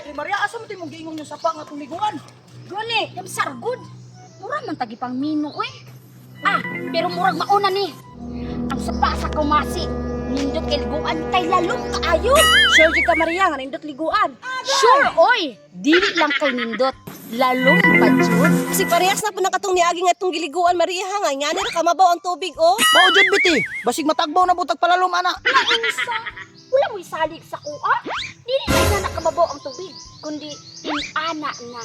Dre Maria, asa mo timong giingon yung sapa nga tumiguan? Gani, yung sargod. Murag man tagi pang mino, eh. Ah, pero murag mauna ni. Ang sapa sa kumasi. Nindot kay liguan kay lalong kaayo. Sure di ka Maria nga nindot liguan. Sure, oy. Dili lang kay nindot. Lalong pa jud. Kasi parehas na po ng katong niagi nga itong giliguan Maria ha nga. Nga na kamabaw ang tubig oh. Mao jud biti, basig matagbaw na butag palalom ana. Wala mo isalik sa kuha. Dili na nakababaw ang tubig, kundi inana na.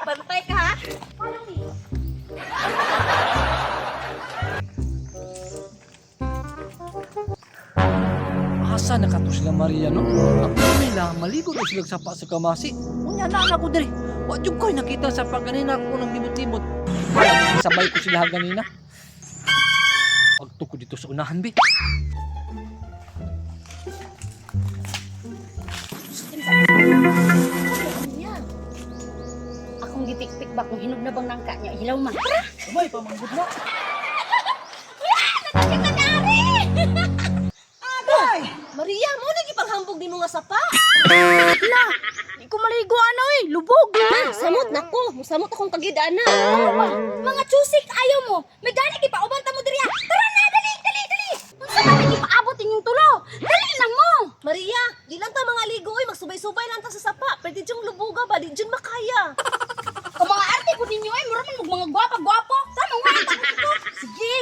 Bantay ka ha. Follow me. Asa na kato sila Maria no? Ako nila, maligo na sila sapa sa kamasi. Unya na ako diri. Wa jud ko'y nakita sa pagganina ko ng limot-limot. Sabay ko sila ganina. Pagto ko dito sa unahan bi. Yan. Akong gitiktik ba kung hinog na bang nangka niya? Hilaw man. Umay pamanggod na. Maria, mo na gipanghambog ni mga sapa. La, di ko maligo ano eh. Lubog. Samot na ko. Musamot akong kagidana. Mga chusik, ayaw mo. May gani ki pa ubanta mo diriya. Tara na, dali, dali, dali. Unsa man lagi paabot inyong tulo? Dali na mo. Maria, di lang ta mga ligo eh. Magsubay-subay lang ta sa sapa. Pwede diyong lubuga ba? Di diyong makaya. O mga arte ko ninyo eh, mura man mag mga gwapa-gwapo. Tama nga ito ko. Sige.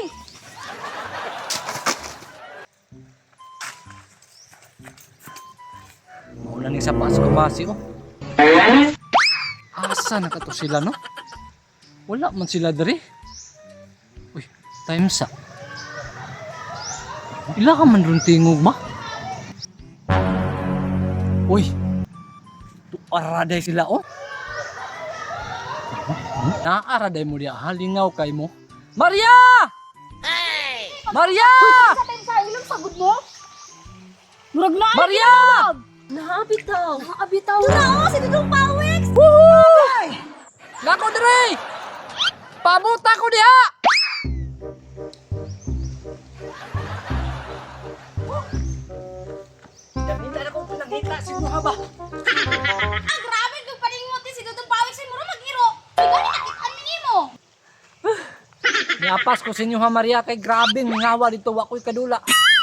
Mauna ning sapa sa kamasi oh. Asa na kato sila no? Wala man sila diri. Uy, time sa. Ila ka man ron tingog ba? Uy. Tuaraday sila oh. Naaraday mo diya, halingaw kay mo. Maria! Maria! Sa time sa ilong sagod mo? Murag na. Maria! Nahabitaw. Nakabitaw. Tara, si Dudong Pawix. Nako dire! Pabuta ko diha! Ganita na kong pinangita siguro ba? Ang grabe kung paningutin si Dudong Pawik sa mura mag-iro. May gani nakitaan mo. Niapas ko sa inyo ha Maria kay grabe mingawa dito wa ko'y kadula.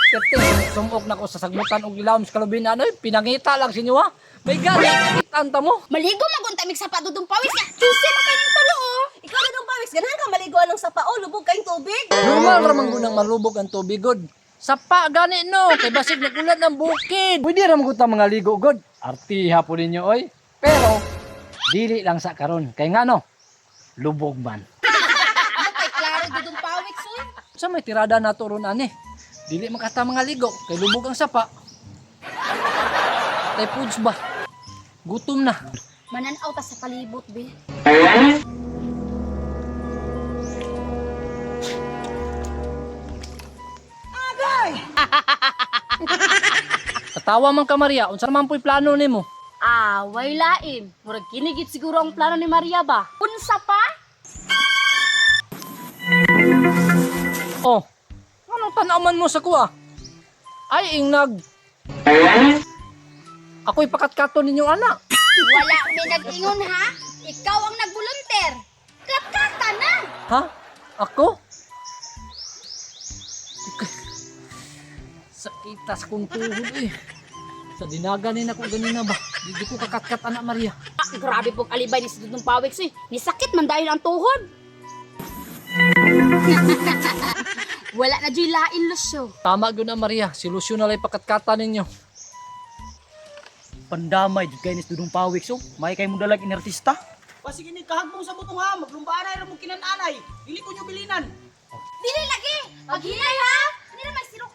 Perting sumok na ko sa sagmutan og ilawom sa kalubin ano pinangita lang sa inyo ha. May gali kitaan ta mo. Maligo maguntamig sa Dudong Pawik niya. Tusi man kayong tulo oh. Ikaw Dudong Pawix, ganahan ka maliguan ng sapa oh. Lubog kayong tubig. Normal ra man gunang malubog ang tubig god. Sapa gani no kay basig nagulad ng bukid. Pwede ra man gud ta mga ligo god. Artiha po ninyo oy. Pero dili lang sa karon kay ngano lubog man. Ay, klaro Dudong Pawik soy. Sa may tirada na to ron ani. Dili makata mga ligo kay lubog ang sapa. Tay foods ba? Gutom na. Mananaw ta sa palibot, be. Katawa man ka Maria, unsa man po'y plano nimo? Ah, way lain. Murag kinigit siguro ang plano ni Maria ba? Unsa pa? Oh. Anong tanaman mo sa kuha? Ay ingnag. Ako'y pakatkato ninyo anak. Wala may nag-ingon ha? Ikaw ang nag-volunteer. Katkata na. Ha? Ako? Sakitas kong tuhod eh. Sa dinaganin ako ganina ba? Hindi ko kakatkat anak Maria. Ah, grabe pong alibay ni si Dudong Pawik soy. Ni sakit man dahil ang tuhod. Wala na dyan lain lusyo. Tama yun na Maria, silusyon na lang pakatkata ninyo. Pandamay jud kay ni Dudong Pawik so. May kay mo dalag inartista. Basig ini kahagmong sa butong ha, maglumbaan ra mo kinananay. Dili ko nyo bilinan. Dili lagi. Maghinay ha. Hindi na may sirok.